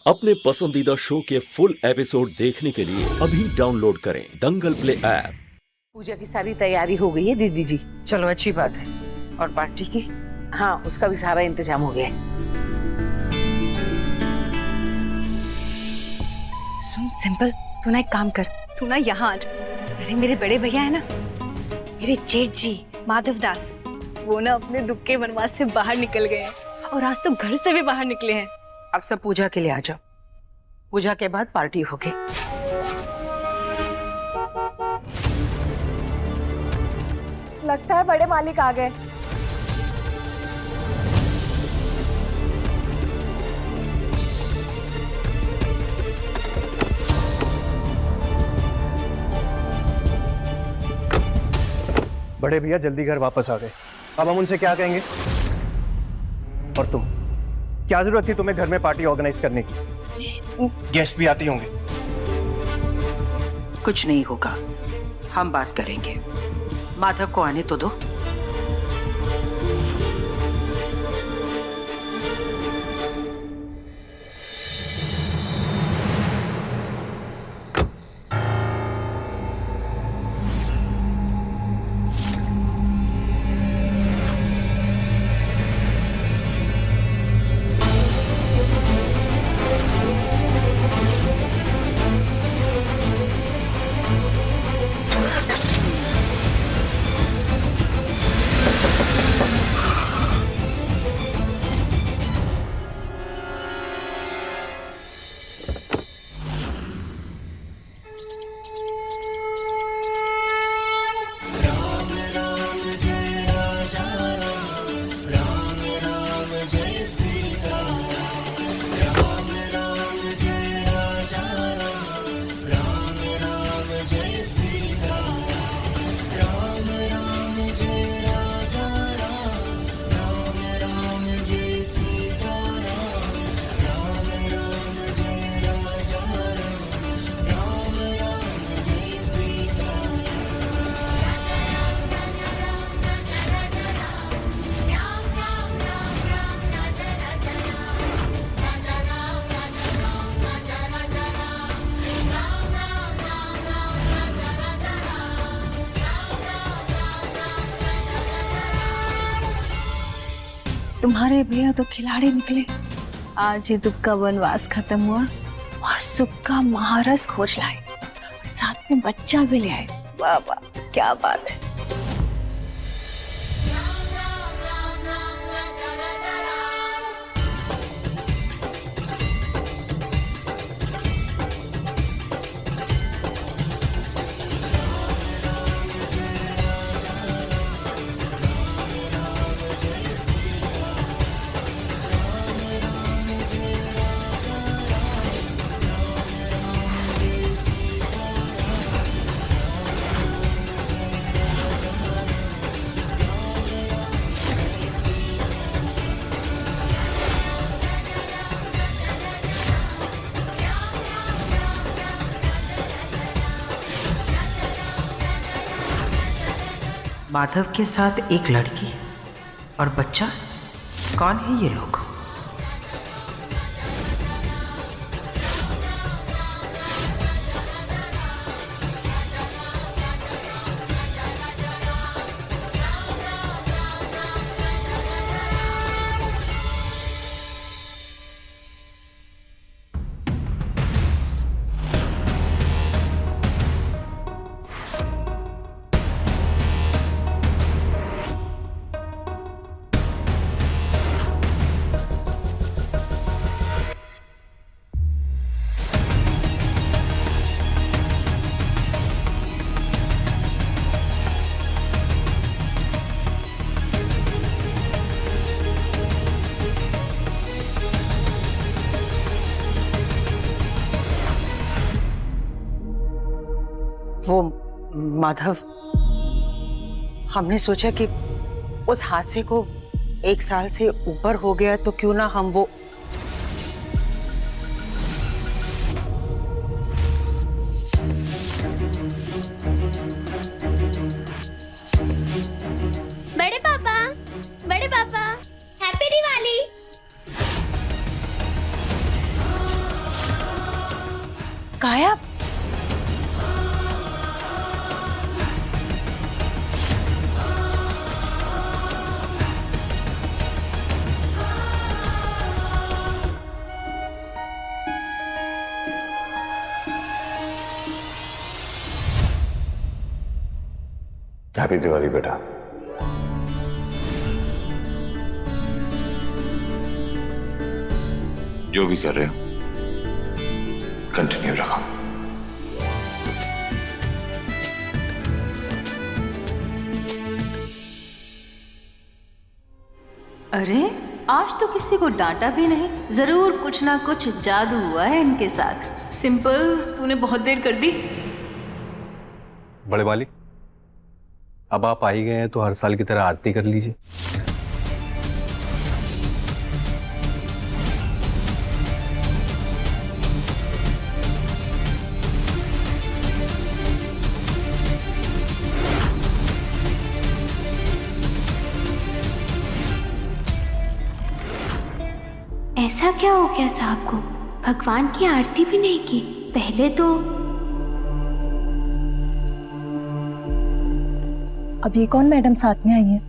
अपने पसंदीदा शो के फुल एपिसोड देखने के लिए अभी डाउनलोड करें दंगल प्ले ऐप। पूजा की सारी तैयारी हो गई है दीदी जी। चलो अच्छी बात है। और पार्टी की? हाँ, उसका भी सारा इंतजाम हो गया है। सुन सिंपल, तू ना एक काम कर, तू ना यहाँ आ जा। अरे मेरे बड़े भैया है ना, मेरे जेठ जी माधव दास, वो ना अपने दुख के वनवास से बाहर निकल गए हैं और आज तो घर से भी बाहर निकले हैं। अब सब पूजा के लिए आ जाओ, पूजा के बाद पार्टी होगी। लगता है बड़े मालिक आ गए। बड़े भैया जल्दी घर वापस आ गए, अब हम उनसे क्या कहेंगे? और तुम, क्या जरूरत थी तुम्हें घर में पार्टी ऑर्गेनाइज करने की? गेस्ट भी आते होंगे। कुछ नहीं होगा, हम बात करेंगे। माधव को आने तो दो। तुम्हारे भैया तो खिलाड़ी निकले, आज ये दुख का वनवास खत्म हुआ और सुख का महारस खोज लाए और साथ में बच्चा भी ले आए। वाह वाह, क्या बात है। माधव के साथ एक लड़की और बच्चा, कौन है ये लोग? वो माधव, हमने सोचा कि उस हादसे को 1 साल से ऊपर हो गया तो क्यों ना हम वो बड़े पापा हैप्पी दिवाली। गायब? हैप्पी दिवाली बेटा। जो भी कर रहे हो कंटिन्यू रखो। अरे आज तो किसी को डांटा भी नहीं। जरूर कुछ ना कुछ जादू हुआ है इनके साथ। सिंपल, तूने बहुत देर कर दी। बड़े मालिक, अब आप आ ही गए हैं तो हर साल की तरह आरती कर लीजिए। ऐसा क्या हो गया साहब को? भगवान की आरती भी नहीं की? पहले तो अब ये कौन मैडम साथ में आई है?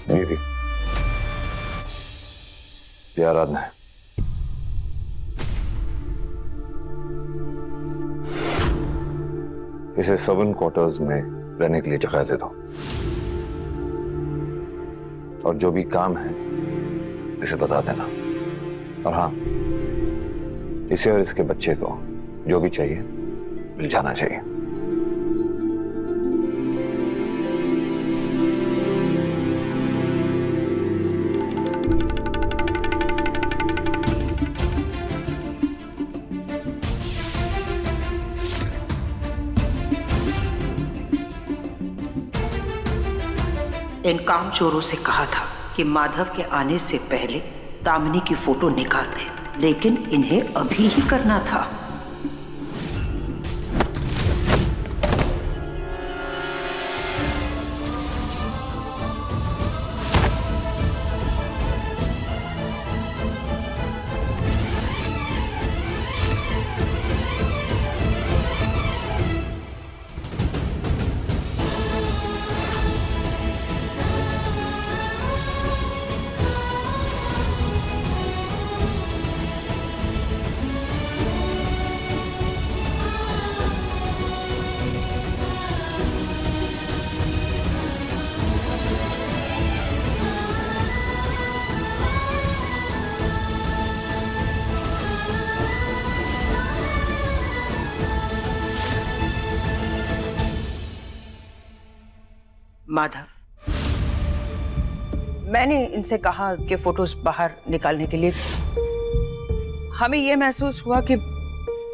नियति, ये आराधना है। इसे सर्वेंट क्वार्टर्स में रहने के लिए जगह दे दो और जो भी काम है इसे बता देना। और हाँ, इसे और इसके बच्चे को जो भी चाहिए मिल जाना चाहिए। इन कामचोरों से कहा था कि माधव के आने से पहले दामिनी की फोटो निकाल दें, लेकिन इन्हें अभी ही करना था। माधव, मैंने इनसे कहा कि फोटोज बाहर निकालने के लिए। हमें यह महसूस हुआ कि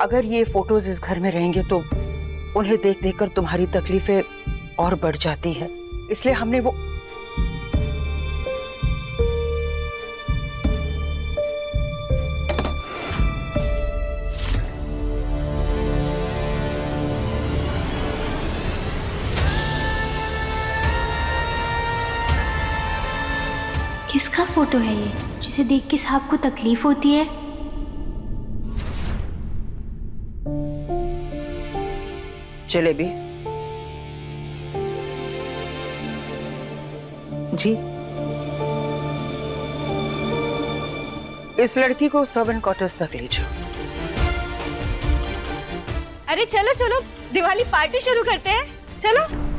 अगर ये फोटोज इस घर में रहेंगे तो उन्हें देख देखकर तुम्हारी तकलीफें और बढ़ जाती है, इसलिए हमने वो किसका फोटो है ये जिसे देख के साहब को तकलीफ होती है? जलेबी जी। इस लड़की को सर्वेंट क्वार्टर्स तक ले जाओ। अरे चलो चलो, दिवाली पार्टी शुरू करते हैं, चलो।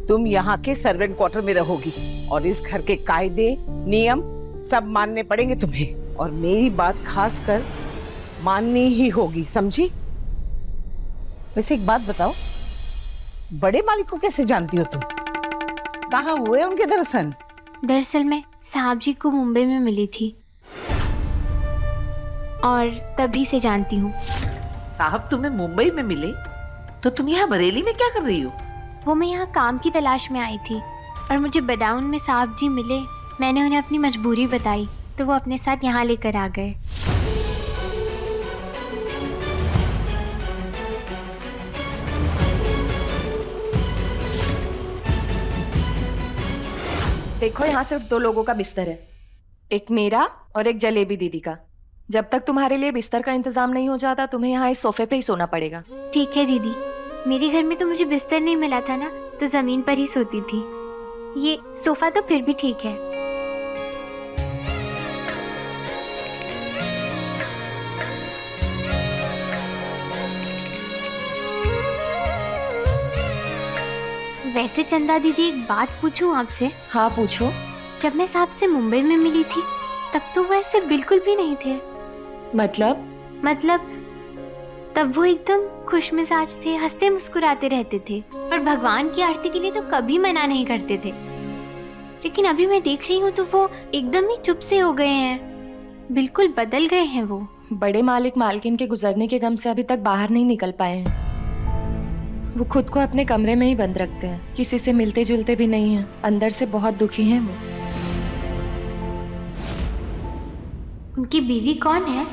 तुम यहाँ के सर्वेंट क्वार्टर में रहोगी और इस घर के कायदे नियम सब मानने पड़ेंगे तुम्हें, और मेरी बात खास कर माननी ही होगी, समझी? वैसे एक बात बताओ, बड़े मालिक को कैसे जानती हो तुम? कहाँ हुए उनके दर्शन? दरअसल मैं साहब जी को मुंबई में मिली थी और तभी से जानती हूँ। साहब तुम्हें मुंबई में मिले तो तुम यहाँ बरेली में क्या कर रही हो? वो मैं यहाँ काम की तलाश में आई थी और मुझे बडाउन में साहब जी मिले। मैंने उन्हें अपनी मजबूरी बताई तो वो अपने साथ यहाँ लेकर आ गए। देखो, यहाँ सिर्फ 2 लोगों का बिस्तर है, एक मेरा और एक जलेबी दीदी का। जब तक तुम्हारे लिए बिस्तर का इंतजाम नहीं हो जाता, तुम्हें यहाँ इस सोफे पे ही सोना पड़ेगा। ठीक है दीदी, मेरे घर में तो मुझे बिस्तर नहीं मिला था ना, तो जमीन पर ही सोती थी। ये सोफा तो फिर भी ठीक है। वैसे चंदा दीदी, एक बात पूछूं आपसे? हाँ पूछो। जब मैं साहब से मुंबई में मिली थी तब तो वो ऐसे बिल्कुल भी नहीं थे। मतलब तब वो एकदम खुश मिजाज थे, हंसते मुस्कुराते रहते थे और भगवान की आरती के लिए तो कभी मना नहीं करते थे। लेकिन अभी मैं देख रही हूँ तो वो एकदम ही चुप से हो गए हैं, बिल्कुल बदल गए हैं वो। बड़े मालिक मालकिन के गुजरने के गम से अभी तक बाहर नहीं निकल पाए हैं। वो खुद को अपने कमरे में ही बंद रखते हैं, किसी से मिलते जुलते भी नहीं हैं। अंदर से बहुत दुखी हैं वो। उनकी बीवी कौन है?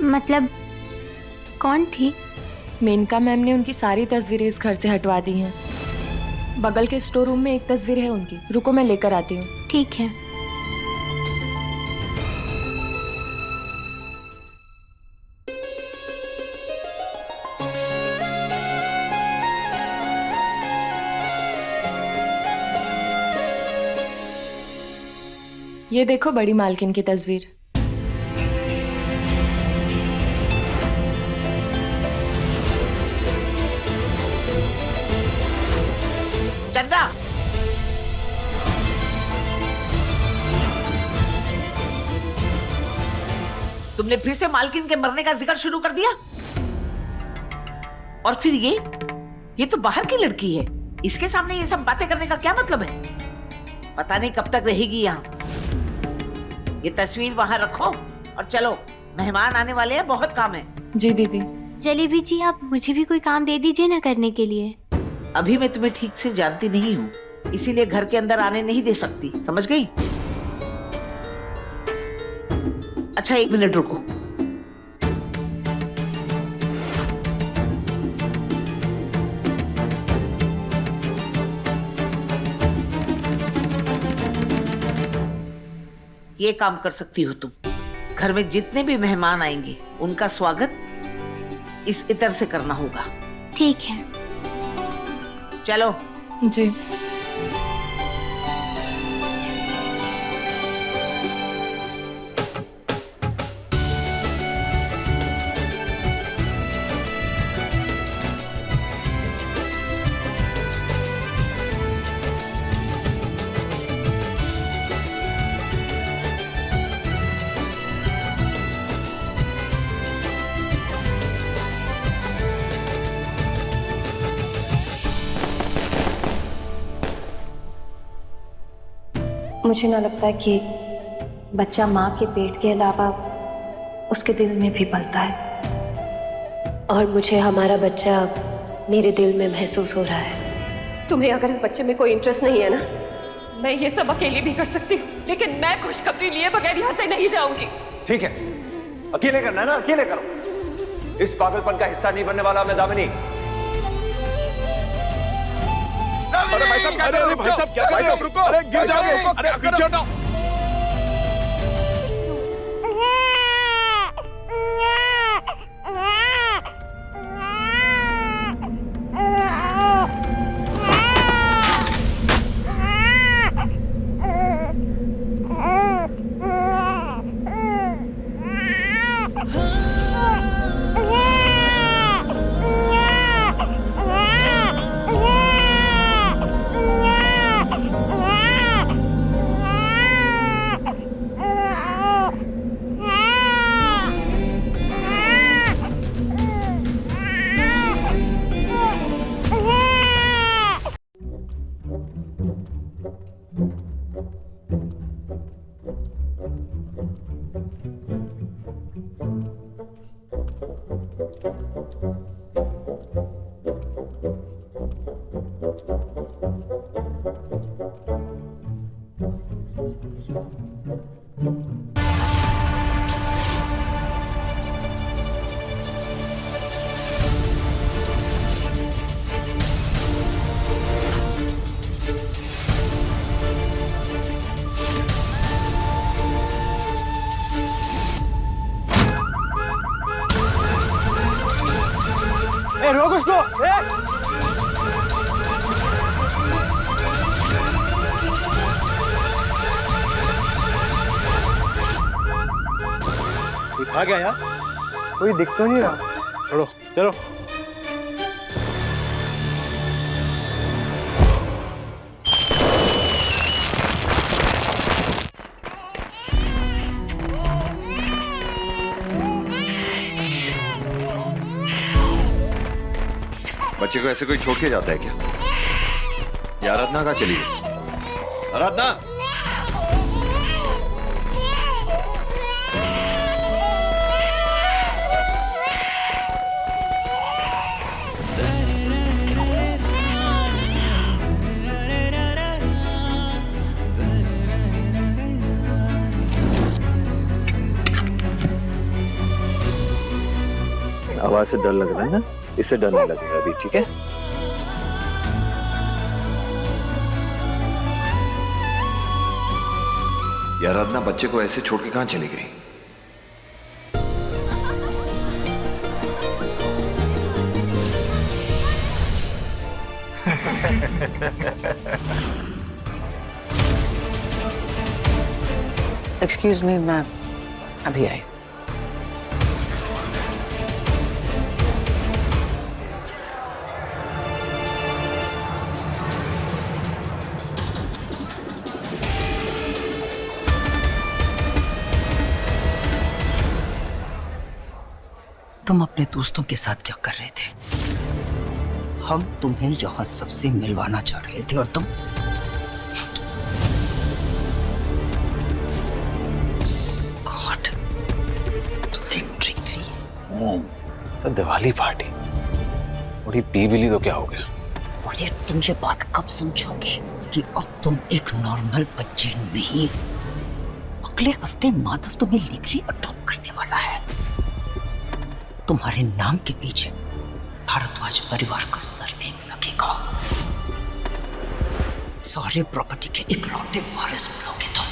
मतलब कौन थी? मेनका मैम ने उनकी सारी तस्वीरें इस घर से हटवा दी हैं। बगल के स्टोर रूम में एक तस्वीर है उनकी, रुको मैं लेकर आती हूँ। ठीक है। ये देखो बड़ी मालकिन की तस्वीर। चंदा, तुमने फिर से मालकिन के मरने का जिक्र शुरू कर दिया। और फिर ये तो बाहर की लड़की है, इसके सामने ये सब बातें करने का क्या मतलब है? पता नहीं कब तक रहेगी यहाँ। ये तस्वीर वहाँ रखो और चलो, मेहमान आने वाले हैं, बहुत काम है। जी दीदी। जलेबी जी, आप मुझे भी कोई काम दे दीजिए ना करने के लिए। अभी मैं तुम्हें ठीक से जानती नहीं हूँ, इसीलिए घर के अंदर आने नहीं दे सकती, समझ गई? अच्छा 1 मिनट रुको। ये काम कर सकती हो तुम, घर में जितने भी मेहमान आएंगे उनका स्वागत इस इतर से करना होगा। ठीक है। चलो। जी। मुझे ना लगता है कि बच्चा माँ के पेट के अलावा उसके दिल में भी पलता है, और मुझे हमारा बच्चा मेरे दिल में महसूस हो रहा है। तुम्हें अगर इस बच्चे में कोई इंटरेस्ट नहीं है ना, मैं ये सब अकेली भी कर सकती हूँ, लेकिन मैं खुशखबरी लिए बगैर यहाँ से नहीं जाऊंगी। ठीक है, अकेले करना है ना, अकेले करो। इस पागलपन का हिस्सा नहीं बनने वाला मैं दामिनी। अरे भाई साहब, अरे भाई साहब क्या कर रहे हो? रुको, अरे गिर जाओगे, अरे पीछे हटो। ए, रोक उसको! ए! आ गया यार, कोई दिख तो नहीं रहा। चलो चलो। बच्चे को ऐसे कोई छोड़ के जाता है क्या? या आराधना कहाँ चली गई? आराधना! आवाज से डर लग रहा है ना? इससे डर नहीं लगेगा अभी, ठीक है? यार आराधना बच्चे को ऐसे छोड़ के कहां चली गई? एक्सक्यूज मी, मैं अभी आई। तुम अपने दोस्तों के साथ क्या कर रहे थे? हम तुम्हें यहां सबसे मिलवाना चाह रहे थे और तुम गॉड, तुमने ट्रिक ली। सर दिवाली पार्टी थोड़ी पी भी ली तो क्या हो गया? और ये तुम ये बात कब समझोगे कि अब तुम एक नॉर्मल बच्चे नहीं? अगले हफ्ते माधव तुम्हें लीगली अडॉप्ट करने वाला है। तुम्हारे नाम के पीछे भारद्वाज परिवार का सरनेम लगेगा। सारे प्रॉपर्टी के इकलौते वारिस बनोगे तुम।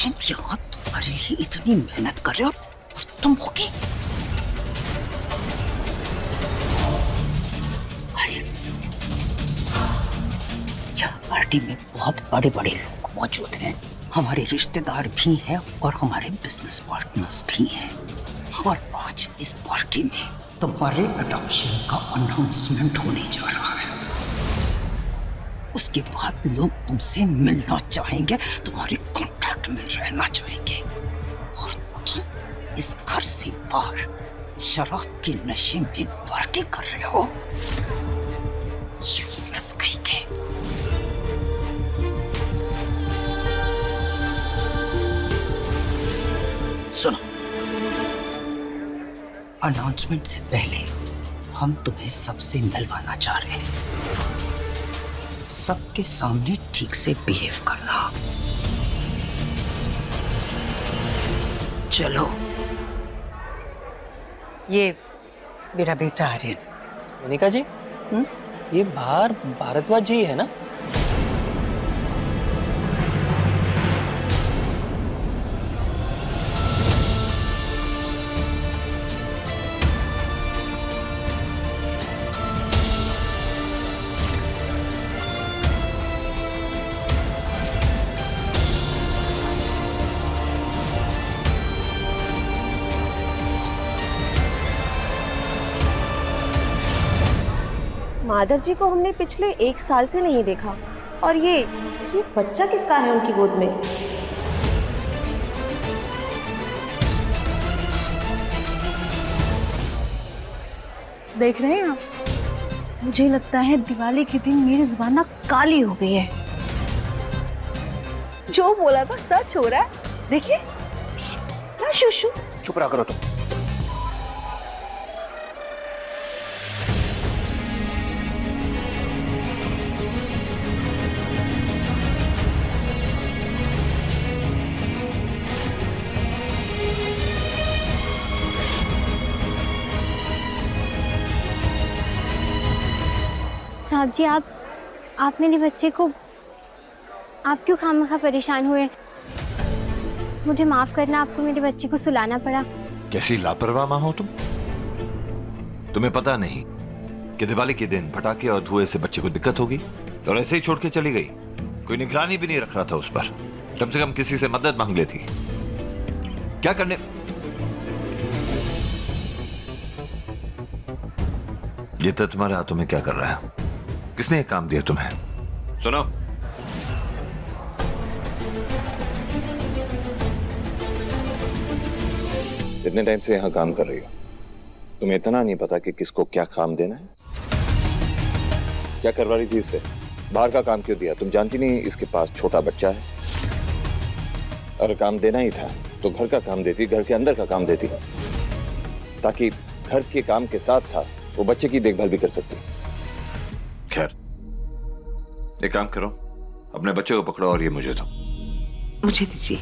हम यहाँ तुम्हारे लिए इतनी मेहनत कर रहे हो और तुम होगे। यह पार्टी में बहुत बड़े बड़े लोग मौजूद हैं। हमारे रिश्तेदार भी हैं और हमारे बिजनेस पार्टनर्स भी हैं। और आज इस पार्टी में तुम्हारे अडॉप्शन का अनाउंसमेंट होने जा रहा है। उसके बाद लोग तुमसे मिलना चाहेंगे, तुम्हारे कांटेक्ट में रहना चाहेंगे, और तुम इस घर से बाहर शराब के नशे में पार्टी कर रहे हो। यूजलेस कहीं के। सुनो, अनाउंसमेंट से पहले हम तुम्हें सबसे मिलवाना चाह रहे हैं। सबके सामने ठीक से बिहेव करना। चलो। ये मेरा बेटा आर्यन। मोनिका जी, ये बाहर भारद्वाज जी है ना? माधव जी को हमने पिछले 1 साल से नहीं देखा। और ये बच्चा किसका है उनकी गोद में? देख रहे हैं आप? मुझे लगता है दिवाली के दिन मेरी जुबान ना काली हो गई है। जो बोला था सच हो रहा है। देखिए ना शुशु। चुप रहा करो तुम। साहब जी, आप मेरे बच्चे को, आप क्यों खामखा परेशान हुए? मुझे माफ करना, आपको मेरे बच्चे को सुलाना पड़ा। कैसी लापरवाह माँ हो तुम? तुम्हें पता नहीं कि दिवाली के दिन पटाखे और धुएं से बच्चे को दिक्कत होगी और ऐसे ही छोड़ के चली गई? कोई निगरानी भी नहीं रख रहा था उस पर। कम से कम किसी से मदद मांग लेती। क्या करने? ये तो तुम्हारे हाथों में क्या कर रहा है? किसने ये काम दिया तुम्हें? सुनो, इतने टाइम से यहां काम कर रही हो, तुम्हें इतना नहीं पता कि किसको क्या काम देना है? क्या करवा रही थी इससे? बाहर का काम क्यों दिया? तुम जानती नहीं इसके पास छोटा बच्चा है? अगर काम देना ही था तो घर का काम देती, घर के अंदर का काम देती, ताकि घर के काम के साथ साथ वो बच्चे की देखभाल भी कर सकती। खैर, एक काम करो, अपने बच्चे को पकड़ो और ये मुझे दो। मुझे दीजिए।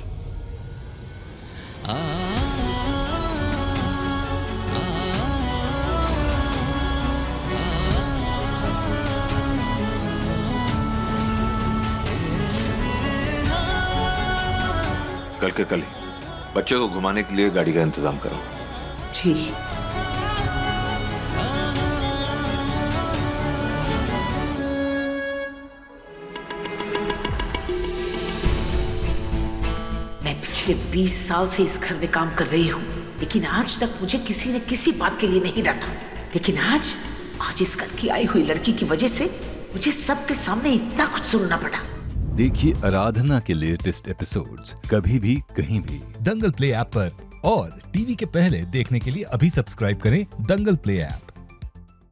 कल के कल ही बच्चे को घुमाने के लिए गाड़ी का इंतजाम करो। जी। मैं पिछले 20 साल से इस घर में काम कर रही हूँ, लेकिन आज तक मुझे किसी ने किसी बात के लिए नहीं डांटा। लेकिन आज इस घर की आई हुई लड़की की वजह से मुझे सबके सामने इतना कुछ सुनना पड़ा। देखिए आराधना के लेटेस्ट एपिसोड्स कभी भी कहीं भी दंगल प्ले ऐप पर, और टीवी के पहले देखने के लिए अभी सब्सक्राइब करें दंगल प्ले ऐप।